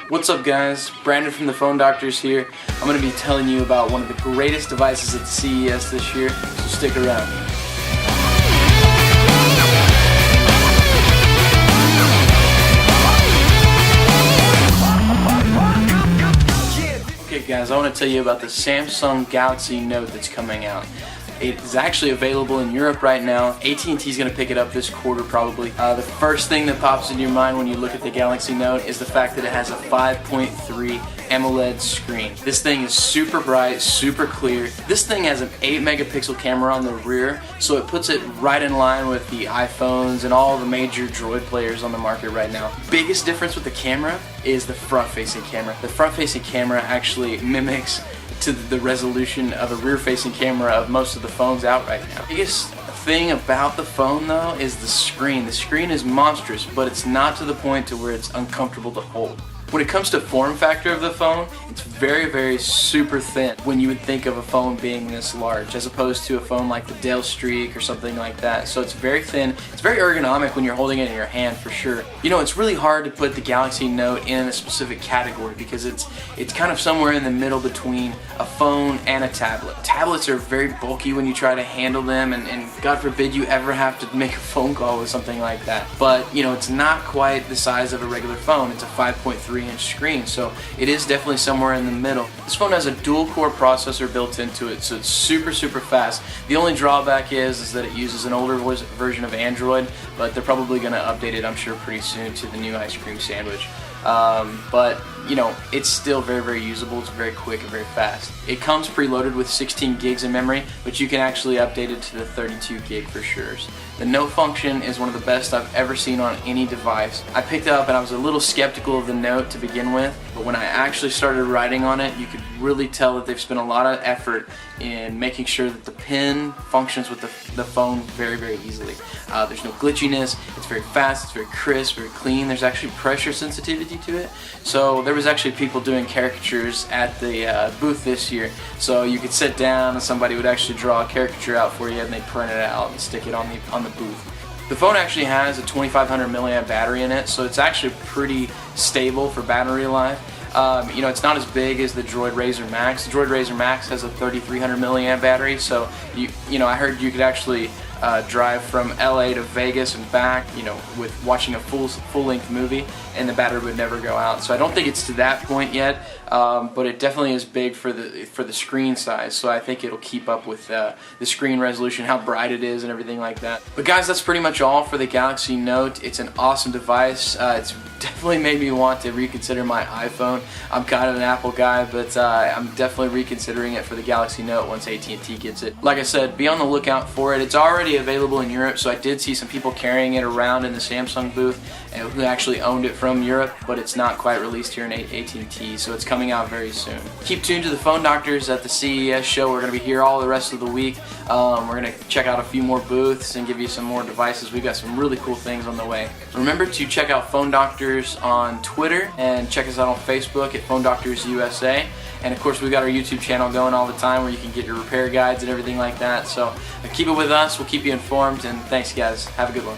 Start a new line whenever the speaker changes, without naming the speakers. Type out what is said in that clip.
What's up guys, Brandon from the Phone Doctors here. I'm going to be telling you about one of the greatest devices at CES this year, so stick around. Okay guys, I want to tell you about the Samsung Galaxy Note that's coming out. It is actually available in Europe right now. AT&T is going to pick it up this quarter probably. The first thing that pops into your mind when you look at the Galaxy Note is the fact that it has a 5.3 AMOLED screen. This thing is super bright, super clear. This thing has an 8 megapixel camera on the rear, so it puts it right in line with the iPhones and all the major Droid players on the market right now. Biggest difference with the camera is the front-facing camera. The front-facing camera actually mimics to the resolution of a rear-facing camera of most of the phones out right now. Biggest thing about the phone though is the screen. The screen is monstrous, but it's not to the point to where it's uncomfortable to hold. When it comes to form factor of the phone, it's very super thin when you would think of a phone being this large, as opposed to a phone like the Dell Streak or something like that. So it's very thin. It's very ergonomic when you're holding it in your hand for sure. You know, it's really hard to put the Galaxy Note in a specific category because it's kind of somewhere in the middle between a phone and a tablet. Tablets are very bulky when you try to handle them, and God forbid you ever have to make a phone call with something like that. But you know, it's not quite the size of a regular phone. It's a 5.3-inch screen, so it is definitely somewhere in the middle. This phone has a dual-core processor built into it, so it's super fast. The only drawback is that it uses an older version of Android, but they're probably going to update it, I'm sure, pretty soon to the new ice cream sandwich. But you know, it's still very usable. It's very quick and very fast. It comes preloaded with 16 gigs in memory, but you can actually update it to the 32 gig for sure. The Note function is one of the best I've ever seen on any device. I picked it up and I was a little skeptical of the Note to begin with, but when I actually started writing on it, you could really tell that they've spent a lot of effort in making sure that the pen functions with the phone very easily. There's no glitchiness, it's very fast, it's very crisp, very clean. There's actually pressure sensitivity to it. So there was actually people doing caricatures at the booth this year. So you could sit down and somebody would actually draw a caricature out for you and they'd print it out and stick it on the booth. The phone actually has a 2500 milliamp battery in it, so it's actually pretty stable for battery life. You know, it's not as big as the Droid Razr Max. The Droid Razr Max has a 3300 milliamp battery, so you know, I heard you could actually drive from LA to Vegas and back, you know, with watching a full-length movie, and the battery would never go out. So I don't think it's to that point yet, but it definitely is big for the screen size. So I think it'll keep up with the screen resolution, how bright it is, and everything like that. But guys, that's pretty much all for the Galaxy Note. It's an awesome device. It's definitely made me want to reconsider my iPhone. I'm kind of an Apple guy, but I'm definitely reconsidering it for the Galaxy Note once AT&T gets it. Like I said, be on the lookout for it. It's already available in Europe, so I did see some people carrying it around in the Samsung booth who actually owned it from Europe, but it's not quite released here in AT&T, so it's coming out very soon. Keep tuned to the Phone Doctors at the CES show. We're going to be here all the rest of the week. We're going to check out a few more booths and give you some more devices. We've got some really cool things on the way. Remember to check out Phone Doctors on Twitter and check us out on Facebook at Phone Doctors USA. And of course, we've got our YouTube channel going all the time where you can get your repair guides and everything like that. So keep it with us. We'll keep you informed. And thanks, guys. Have a good one.